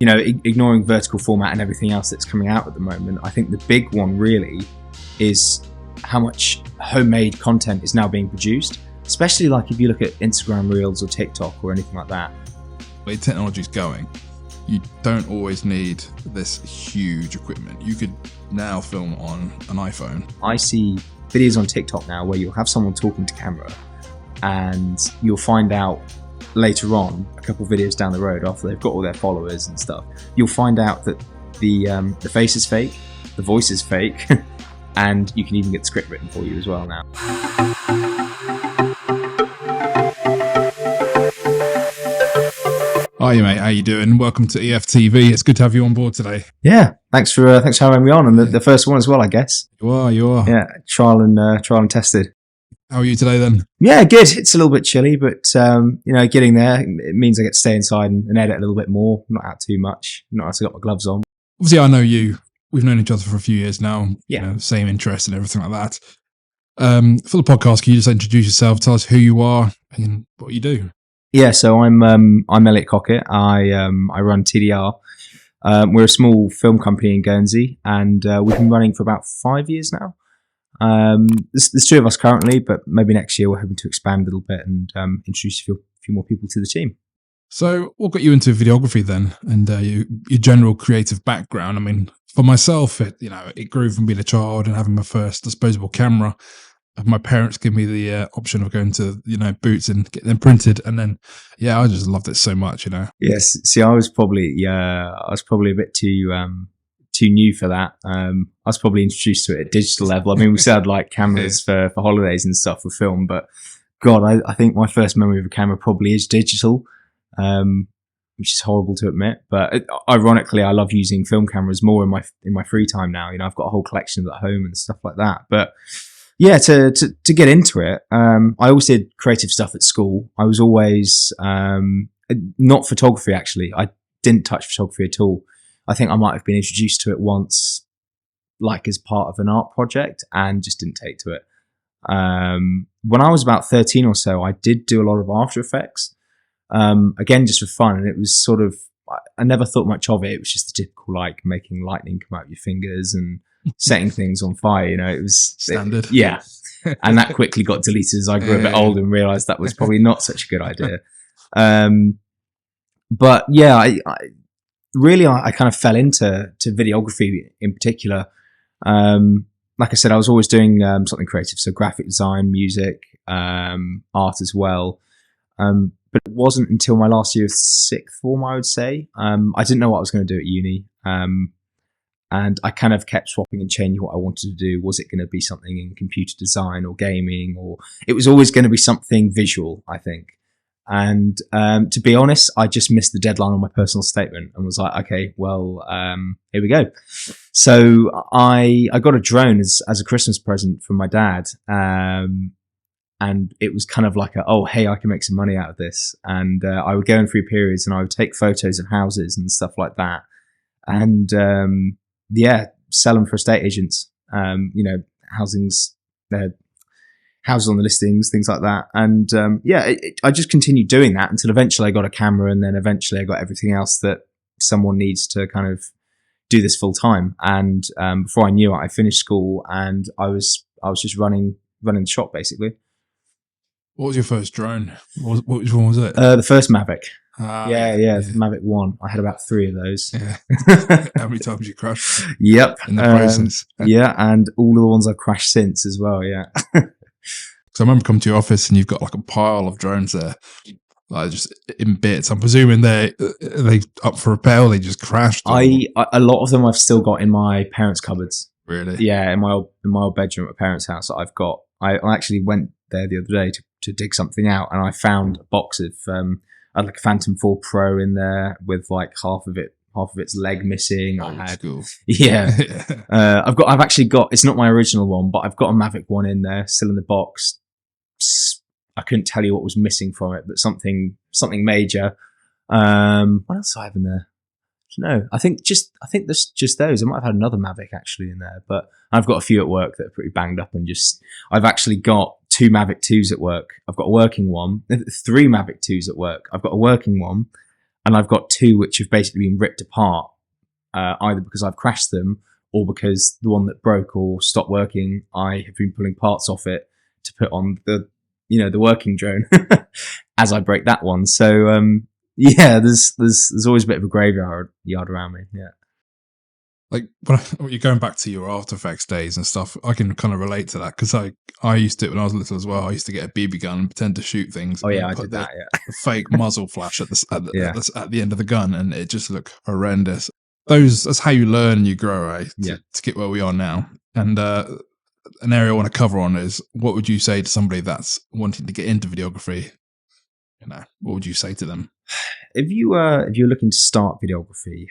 ignoring vertical format and everything else that's coming out at the moment, I think the big one really is how much homemade content is now being produced, especially like if you look at Instagram Reels or TikTok or anything like that. The way technology's going, you don't always need this huge equipment. You could now film on an iPhone. I see videos on TikTok now where you'll have someone talking to camera, and you'll find out later on, a couple of videos down the road after they've got all their followers and stuff, you'll find out that the face is fake, the voice is fake, and you can even get the script written for you as well now. Hi mate, how you doing? Welcome to EFTV. It's good to have you on board today. Yeah, thanks for having me on, and the first one as well, I guess. You are. Yeah, trial and tested. How are you today then? Yeah, good. It's a little bit chilly, but getting there, it means I get to stay inside and edit a little bit more, not out too much, not as I got my gloves on. Obviously, I know you. We've known each other for a few years now. Yeah. Same interests and everything like that. For the podcast, can you just introduce yourself, tell us who you are and what you do? Yeah, so I'm Elliott Cockett. I run TDR. We're a small film company in Guernsey, and we've been running for about 5 years now. There's two of us currently, but maybe next year we're hoping to expand a little bit and introduce a few more people to the team. So what got you into videography then, and your general creative background? I mean, for myself, it grew from being a child and having my first disposable camera. My parents gave me the option of going to Boots and getting them printed, and then I just loved it so much. Yes, see, I was probably a bit too new for that. I was probably introduced to it at digital level. I mean, we still had like cameras for holidays and stuff for film, but God, I think my first memory of a camera probably is digital, which is horrible to admit. But ironically, I love using film cameras more in my free time now. I've got a whole collection of them at home and stuff like that. But yeah, to get into it, I always did creative stuff at school. I was always not photography actually. I didn't touch photography at all. I think I might have been introduced to it once, like as part of an art project, and just didn't take to it. When I was about 13 or so, I did do a lot of After Effects, again, just for fun. And it was sort of, I never thought much of it. It was just the typical, like making lightning come out of your fingers and setting things on fire. It was standard. Yeah. And that quickly got deleted as I grew a bit older and realized that was probably not such a good idea. But yeah, I kind of fell into videography in particular. Like I said, I was always doing something creative, so graphic design, music, art as well. But it wasn't until my last year of sixth form, I would say. I didn't know what I was going to do at uni. And I kind of kept swapping and changing what I wanted to do. Was it going to be something in computer design or gaming, or it was always going to be something visual, I think. And to be honest, I just missed the deadline on my personal statement and was like, okay, well, here we go. So I got a drone as a Christmas present from my dad. And it was kind of like hey, I can make some money out of this. And I would go in through periods and I would take photos of houses and stuff like that. And sell them for estate agents. Housings, houses on the listings, things like that. And I just continued doing that until eventually I got a camera, and then eventually I got everything else that someone needs to kind of do this full time. And before I knew it, I finished school and I was just running the shop basically. What was your first drone? Which one was it? The first Mavic. Yeah. Mavic 1. I had about 3 of those. Yeah. How many times you crashed? Yep. In the process. Yeah, and all of the ones I've crashed since as well, yeah. So I remember coming to your office and you've got like a pile of drones there, like just in bits. I'm presuming they up for repair, or they just crashed. Or? A lot of them I've still got in my parents' cupboards. Really? Yeah, in my old bedroom at my parents' house that I've got. I actually went there the other day to dig something out, and I found a box of I had like a Phantom 4 Pro in there with like half of its leg missing. Cool. Yeah. I've actually got, it's not my original one, but I've got a Mavic 1 in there still in the box. I couldn't tell you what was missing from it, but something major. What else do I have in there? No, I think there's just those. I might have had another Mavic actually in there, but I've got a few at work that are pretty banged up, and I've actually got 2 Mavic 2s at work. I've got a working one, 3 Mavic 2s at work. I've got a working one. and I've got two which have basically been ripped apart, either because I've crashed them or because the one that broke or stopped working, I have been pulling parts off it to put on the working drone as I break that one. So yeah, there's always a bit of a graveyard around me. Yeah. Like when you're going back to your After Effects days and stuff, I can kind of relate to that because I used to, when I was little as well, I used to get a BB gun and pretend to shoot things. Oh yeah, I put did that. Yeah, the fake muzzle flash at Yeah. the end of the gun, and it just looked horrendous. That's how you learn and you grow, right? Yeah. To get where we are now. And an area I want to cover on is, what would you say to somebody that's wanting to get into videography? What would you say to them? If you're looking to start videography,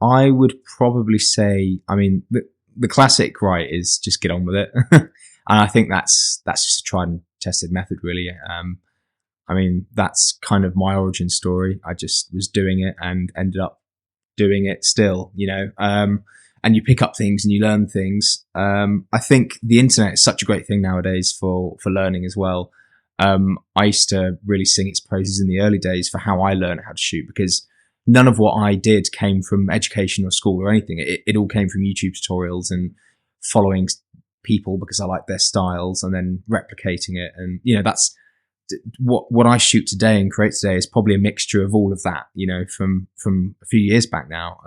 I would probably say, I mean, the classic, right, is just get on with it. And I think that's just a tried and tested method, really. I mean, that's kind of my origin story. I just was doing it and ended up doing it still, and you pick up things and you learn things. I think the internet is such a great thing nowadays for learning as well. I used to really sing its praises in the early days for how I learned how to shoot, because none of what I did came from education or school or anything. It all came from YouTube tutorials and following people because I liked their styles and then replicating it. And, that's what I shoot today and create today is probably a mixture of all of that, from a few years back now.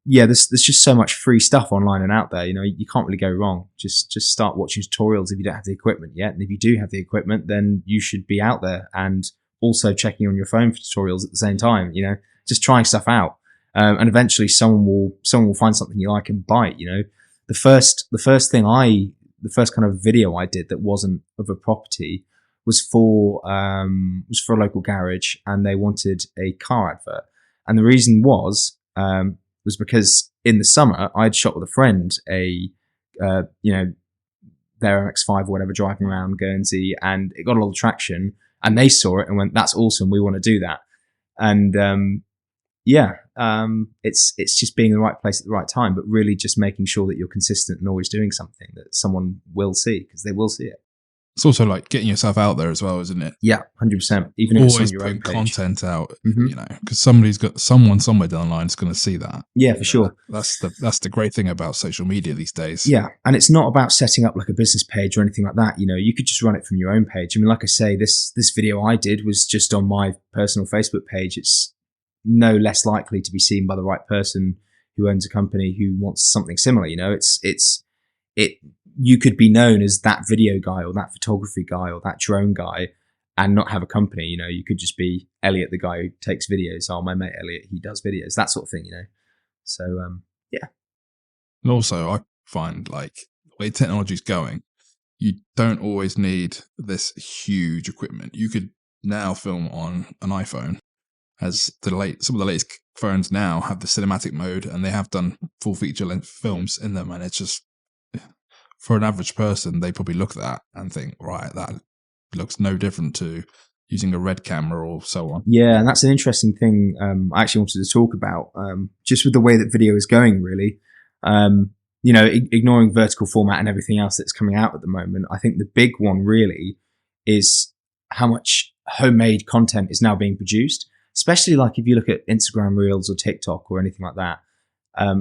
Yeah, there's just so much free stuff online and out there. You can't really go wrong. Just start watching tutorials if you don't have the equipment yet. And if you do have the equipment, then you should be out there and also checking on your phone for tutorials at the same time, just trying stuff out. And eventually someone will find something you like and buy it. The first kind of video I did that wasn't of a property was for a local garage, and they wanted a car advert. And the reason was because in the summer I'd shot with a friend their MX-5 or whatever, driving around Guernsey, and it got a lot of traction. And they saw it and went, "That's awesome. We want to do that." And it's just being in the right place at the right time, but really just making sure that you're consistent and always doing something that someone will see, because they will see it. It's also like getting yourself out there as well, isn't it? Yeah, 100%. Even if it's always on your own putting page. content out, because somebody's got someone somewhere down the line is going to see that. Yeah, for sure. That's the great thing about social media these days. Yeah, and it's not about setting up like a business page or anything like that. You could just run it from your own page. I mean, like I say, this video I did was just on my personal Facebook page. It's no less likely to be seen by the right person who owns a company who wants something similar. You could be known as that video guy or that photography guy or that drone guy and not have a company. You could just be Elliott, the guy who takes videos. Oh, my mate Elliott, he does videos, that sort of thing. So yeah. And also, I find, like, the way technology's going, you don't always need this huge equipment. You could now film on an iPhone, as some of the latest phones now have the cinematic mode, and they have done full feature length films in them, and it's just, for an average person, they probably look at that and think, right, that looks no different to using a red camera or so on. Yeah, and that's an interesting thing I actually wanted to talk about, just with the way that video is going, really. Ignoring vertical format and everything else that's coming out at the moment, I think the big one really is how much homemade content is now being produced, especially like if you look at Instagram Reels or TikTok or anything like that.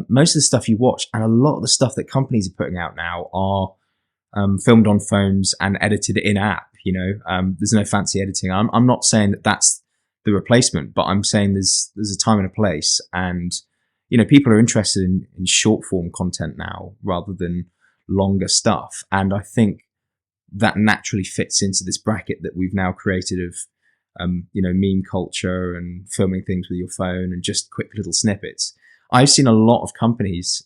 Most of the stuff you watch and a lot of the stuff that companies are putting out now are filmed on phones and edited in app. There's no fancy editing. I'm not saying that that's the replacement, but I'm saying there's a time and a place, and people are interested in short form content now rather than longer stuff. And I think that naturally fits into this bracket that we've now created of meme culture and filming things with your phone and just quick little snippets. I've seen a lot of companies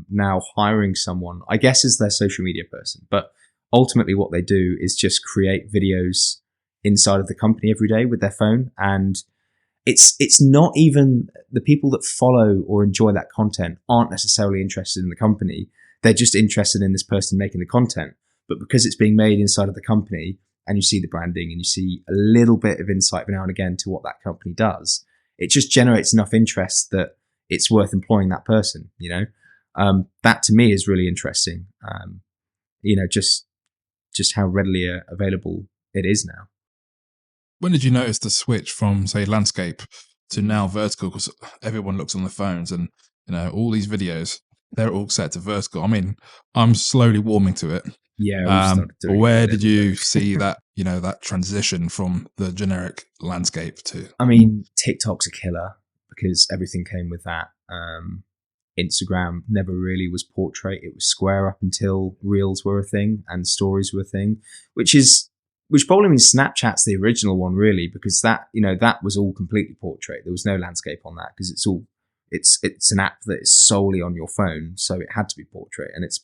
now hiring someone, I guess, as their social media person, but ultimately what they do is just create videos inside of the company every day with their phone. And it's not even the people that follow or enjoy that content aren't necessarily interested in the company. They're just interested in this person making the content. But because it's being made inside of the company and you see the branding and you see a little bit of insight now and again to what that company does, it just generates enough interest that it's worth employing that person. That to me is really interesting. Just how readily available it is now. When did you notice the switch from, say, landscape to now vertical? Because everyone looks on their phones, and all these videos, they're all set to vertical. I mean, I'm slowly warming to it. Yeah, we've started But doing where it a did little you bit. see that that transition from the generic landscape to? I mean, TikTok's a killer because everything came with that. Instagram never really was portrait; it was square up until Reels were a thing and Stories were a thing, which probably means Snapchat's the original one, really, because that that was all completely portrait. There was no landscape on that because it's an app that is solely on your phone, so it had to be portrait, and it's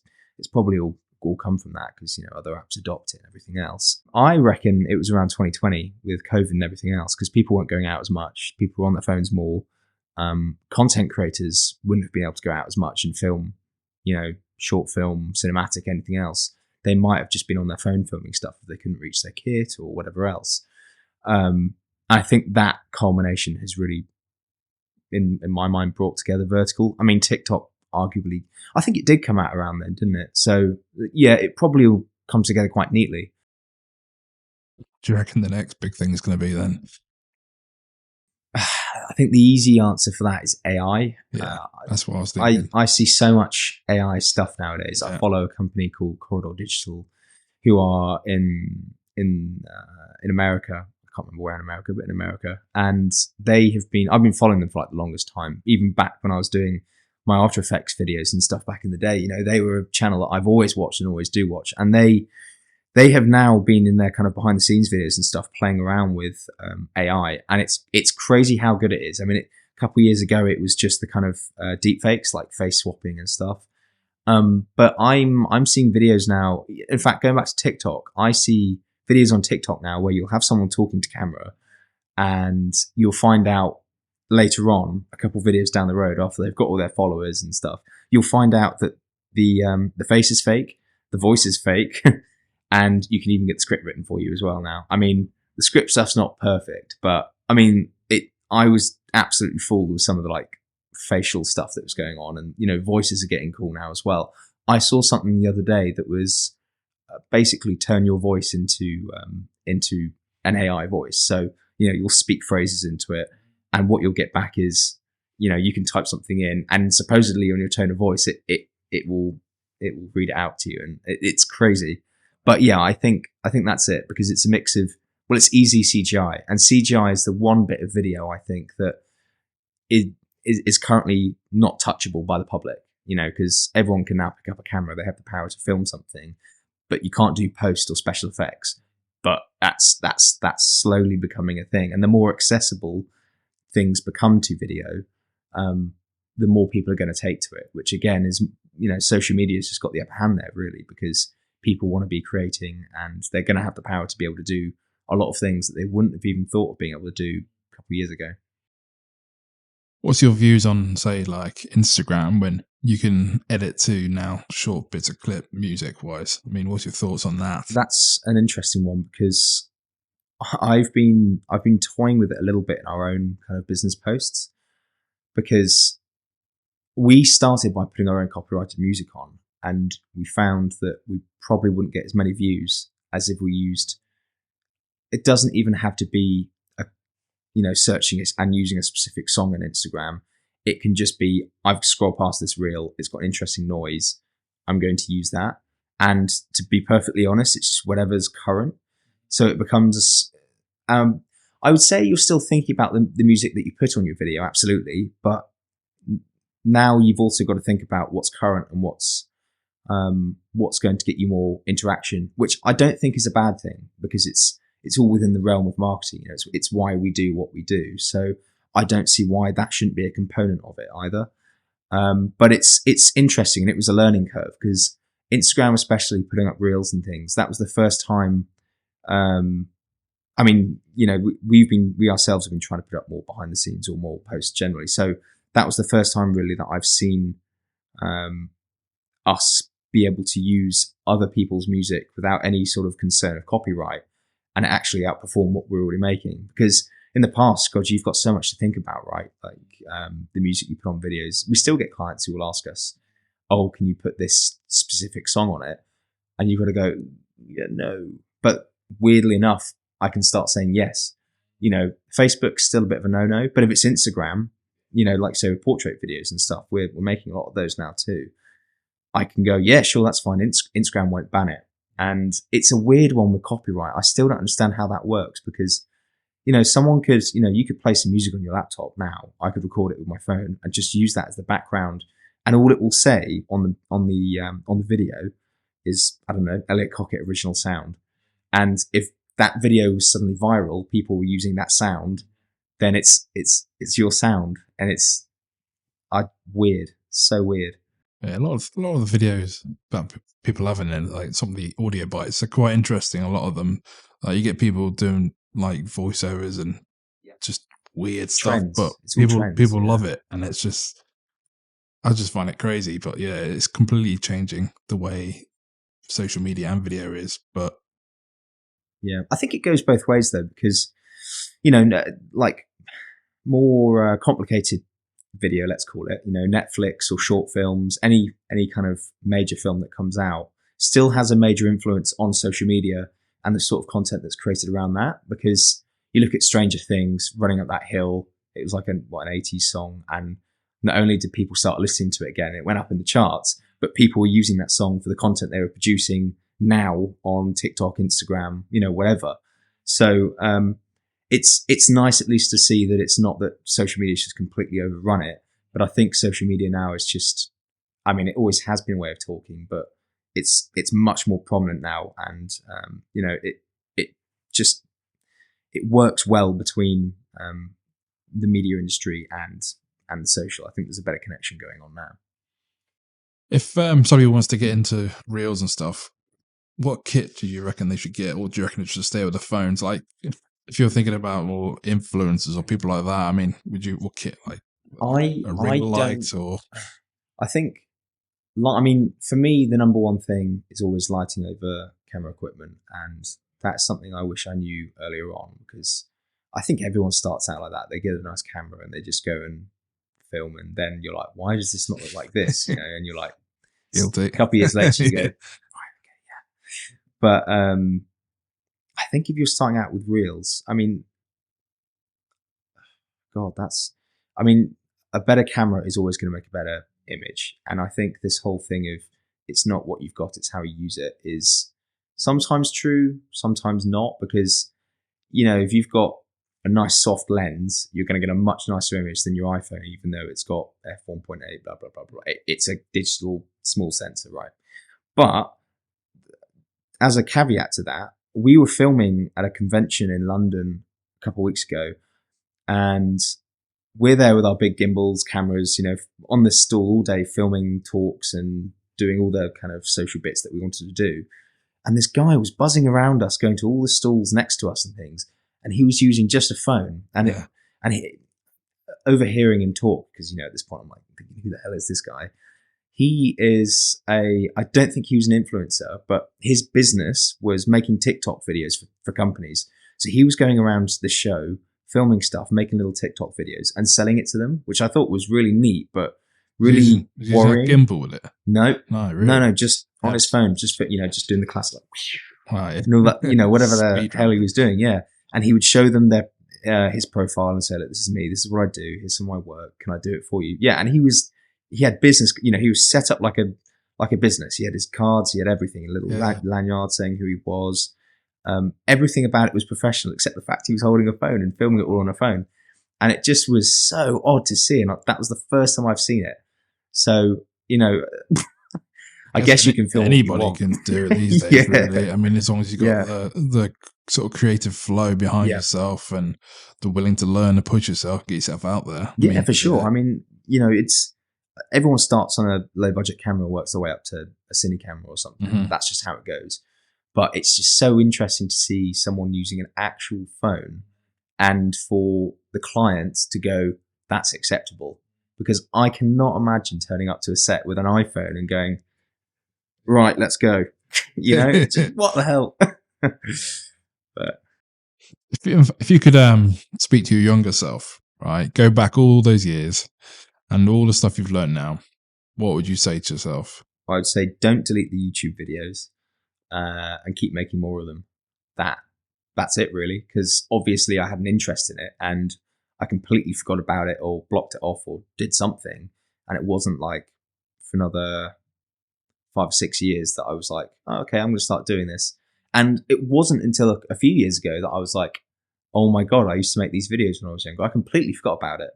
probably all come from that because other apps adopt it and everything else. I reckon it was around 2020 with COVID and everything else because people weren't going out as much. People were on their phones more. Content creators wouldn't have been able to go out as much and film, short film, cinematic, anything else. They might have just been on their phone filming stuff if they couldn't reach their kit or whatever else. I think that culmination has really, in my mind, brought together vertical. I mean, TikTok, arguably, I think it did come out around then, didn't it? So, yeah, it probably will come together quite neatly. Do you reckon the next big thing is going to be then? I think the easy answer for that is AI. Yeah, that's what I was thinking. I see so much AI stuff nowadays. Yeah. I follow a company called Corridor Digital, who are in America. I can't remember where in America, but in America. And I've been following them for like the longest time, even back when I was doing my After Effects videos and stuff back in the day. They were a channel that I've always watched and always do watch. And they have now been in their kind of behind the scenes videos and stuff playing around with AI, and it's crazy how good it is. I mean, a couple of years ago it was just the kind of deep fakes like face swapping and stuff. But I'm seeing videos now. In fact, going back to TikTok, I see videos on TikTok now where you'll have someone talking to camera, and you'll find out later on, a couple of videos down the road after they've got all their followers and stuff, you'll find out that the face is fake, the voice is fake. And you can even get the script written for you as well now. I mean, the script stuff's not perfect, but I mean, I was absolutely fooled with some of the like facial stuff that was going on, and voices are getting cool now as well. I saw something the other day that was basically turn your voice into an AI voice. So you'll speak phrases into it, and what you'll get back is you can type something in, and supposedly on your tone of voice, it will read it out to you, and it's crazy. But yeah, I think that's it, because it's a mix of, well, it's easy CGI, and CGI is the one bit of video I think that is currently not touchable by the public, because everyone can now pick up a camera, they have the power to film something, but you can't do post or special effects. But that's slowly becoming a thing, and the more accessible things become to video, the more people are going to take to it, which again is, social media has just got the upper hand there, really, because people want to be creating, and they're going to have the power to be able to do a lot of things that they wouldn't have even thought of being able to do a couple of years ago. What's your views on, say, like Instagram, when you can edit to now short bits of clip music wise? I mean, what's your thoughts on that? That's an interesting one, because I've been toying with it a little bit in our own kind of business posts, because we started by putting our own copyrighted music on, and we found that we probably wouldn't get as many views as if we used. It doesn't even have to be searching it and using a specific song on Instagram. It can just be, I've scrolled past this reel, it's got interesting noise, I'm going to use that. And to be perfectly honest, it's just whatever's current. So it becomes, I would say you're still thinking about the music that you put on your video, absolutely. But now you've also got to think about what's current and what's going to get you more interaction, which I don't think is a bad thing, because it's all within the realm of marketing. It's why we do what we do. So I don't see why that shouldn't be a component of it either. But it's interesting, and it was a learning curve, because Instagram, especially putting up reels and things, that was the first time. I mean, we ourselves have been trying to put up more behind the scenes or more posts generally. So that was the first time really that I've seen us be able to use other people's music without any sort of concern of copyright, and actually outperform what we're already making. Because in the past, God, you've got so much to think about, right? Like the music you put on videos. We still get clients who will ask us, oh, can you put this specific song on it? And you've got to go, yeah, no. But weirdly enough, I can start saying yes. Facebook's still a bit of a no-no, but if it's Instagram, like so portrait videos and stuff, we're making a lot of those now too. I can go, yeah, sure, that's fine. Instagram won't ban it. And it's a weird one with copyright. I still don't understand how that works because, someone could, you could play some music on your laptop now. I could record it with my phone and just use that as the background. And all it will say on the video is, I don't know, Elliott Cockett original sound. And if that video was suddenly viral, people were using that sound, then it's your sound, and it's weird, so weird. Yeah, a lot of the videos that people having in, like some of the audio bites, are quite interesting. A lot of them, you get people doing like voiceovers and just weird stuff, but people love it, and it's just, I just find it crazy. But yeah, it's completely changing the way social media and video is. But yeah, I think it goes both ways though, because like more complicated video, let's call it, Netflix or short films, any kind of major film that comes out still has a major influence on social media and the sort of content that's created around that. Because you look at Stranger Things, Running Up That Hill, it was like an 80s song, and not only did people start listening to it again, it went up in the charts, but people were using that song for the content they were producing now on TikTok, Instagram, whatever. So it's nice at least to see that it's not that social media has just completely overrun it. But I think social media now is just, it always has been a way of talking, but it's much more prominent now. And, it works well between the media industry and the social. I think there's a better connection going on now. If somebody wants to get into reels and stuff, what kit do you reckon they should get, or do you reckon it should stay with the phones? Like, if you're thinking about more influencers or people like that, what kit, like a ring light, or? I think, for me, the number one thing is always lighting over camera equipment, and that's something I wish I knew earlier on, because I think everyone starts out like that. They get a nice camera and they just go and film, and then you're like, why does this not look like this? And you're like, a couple of years later, you go, right, okay, yeah. But I think if you're starting out with reels, a better camera is always going to make a better image. And I think this whole thing of it's not what you've got, it's how you use it is sometimes true, sometimes not, because, if you've got a nice soft lens, you're going to get a much nicer image than your iPhone, even though it's got f1.8, blah, blah, blah, blah. It's a digital small sensor, right? But as a caveat to that, we were filming at a convention in London a couple of weeks ago, and we're there with our big gimbals, cameras, on this stall all day, filming talks and doing all the kind of social bits that we wanted to do. And this guy was buzzing around us, going to all the stalls next to us and things, and he was using just a phone. And overhearing him talk, because at this point I'm like thinking, who the hell is this guy? He is I don't think he was an influencer, but his business was making TikTok videos for companies. So he was going around the show, filming stuff, making little TikTok videos and selling it to them, which I thought was really neat, but really worrying. Gimbal with it? No, really? No, just on his phone, just just doing the classic, right. and all that, whatever the hell he was doing, yeah. And he would show them his profile and say, look, this is me, this is what I do, here's some of my work, can I do it for you? Yeah, and he had business, he was set up like a business. He had his cards, he had everything, a little lanyard saying who he was. Everything about it was professional, except the fact he was holding a phone and filming it all on a phone. And it just was so odd to see. And that was the first time I've seen it. So, I guess you can film anybody can do it these days, really. As long as you've got the sort of creative flow behind yourself and the willing to learn and push yourself, get yourself out there. Yeah, for sure. It's everyone starts on a low budget camera and works their way up to a cine camera or something. Mm-hmm. That's just how it goes. But it's just so interesting to see someone using an actual phone and for the client to go, that's acceptable. Because I cannot imagine turning up to a set with an iPhone and going, right, let's go. Just, what the hell? But if you could speak to your younger self, right, go back all those years and all the stuff you've learned now, what would you say to yourself? I would say don't delete the YouTube videos and keep making more of them. that's it really, because obviously I had an interest in it and I completely forgot about it or blocked it off or did something. And it wasn't like for another 5 or 6 years that I was like, oh, okay, I'm going to start doing this. And it wasn't until a few years ago that I was like, oh my God, I used to make these videos when I was younger. I completely forgot about it.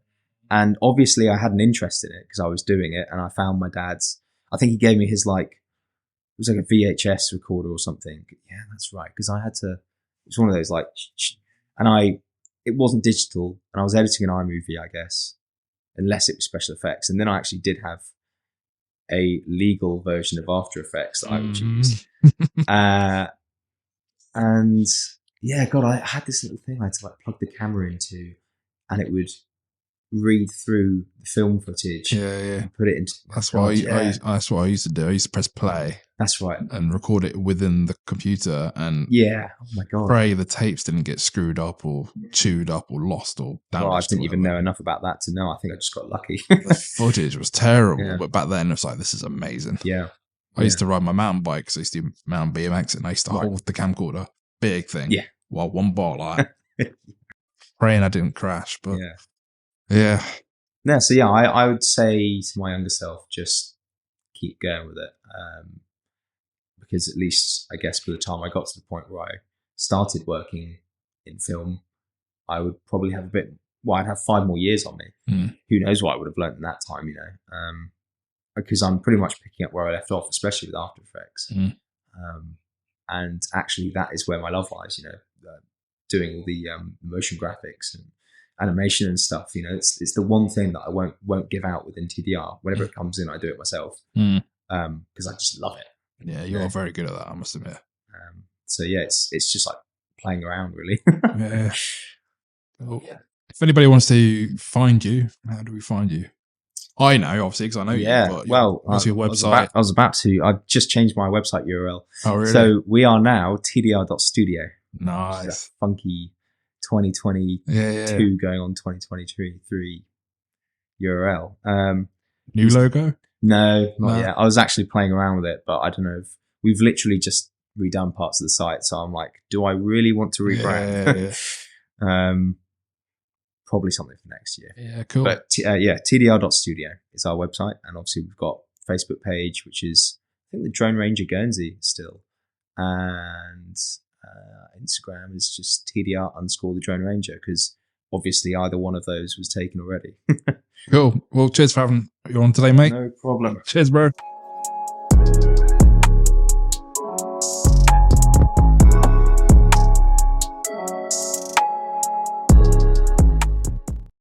And obviously I had an interest in it because I was doing it, and I found my dad's, I think he gave me his like, it was like a VHS recorder or something. Yeah, that's right. Because I had to, it's one of those like, and it wasn't digital, and I was editing an iMovie, I guess, unless it was special effects. And then I actually did have a legal version of After Effects that I would use. And yeah, God, I had this little thing I had to like plug the camera into, and it would read through the film footage. And put it into. That's what that's what I used to do. I used to press play. That's right. And record it within the computer, and oh my God, pray the tapes didn't get screwed up or chewed up or lost or damaged. Well, I didn't even know enough about that to know. I think I just got lucky. The footage was terrible, but back then it was like, this is amazing. I used to ride my mountain bike because I used to do mountain BMX, and I used to hold the camcorder, big thing, while one bar like that. Praying I didn't crash, but So I would say to my younger self, just keep going with it. Because at least, I guess, by the time I got to the point where I started working in film, I would probably have I'd have 5 more years on me. Who knows what I would have learned in that time, because I'm pretty much picking up where I left off, especially with After Effects. And actually that is where my love lies, doing all the motion graphics and animation and stuff. It's the one thing that I won't give out within TDR. Whenever it comes in, I do it myself because I just love it. Yeah, you are very good at that, I must admit. So yeah, it's just like playing around, really. Cool. If anybody wants to find you, how do we find you? I know, obviously, because I know you. But what's your website? I was about to. I just changed my website URL. Oh, really? So we are now tdr.studio. Nice. Funky 2022 going on 2023 URL. New logo? No, not yet. I was actually playing around with it, but I don't know if we've literally just redone parts of the site. So I'm like, do I really want to rebrand? Probably something for next year. Yeah, cool. But tdr.studio is our website. And obviously we've got a Facebook page, which is, I think, the Drone Ranger Guernsey still. And Instagram is just TDR_the Drone Ranger, because obviously either one of those was taken already. Cool. Well, cheers for having you on today, mate. No problem. Cheers, bro.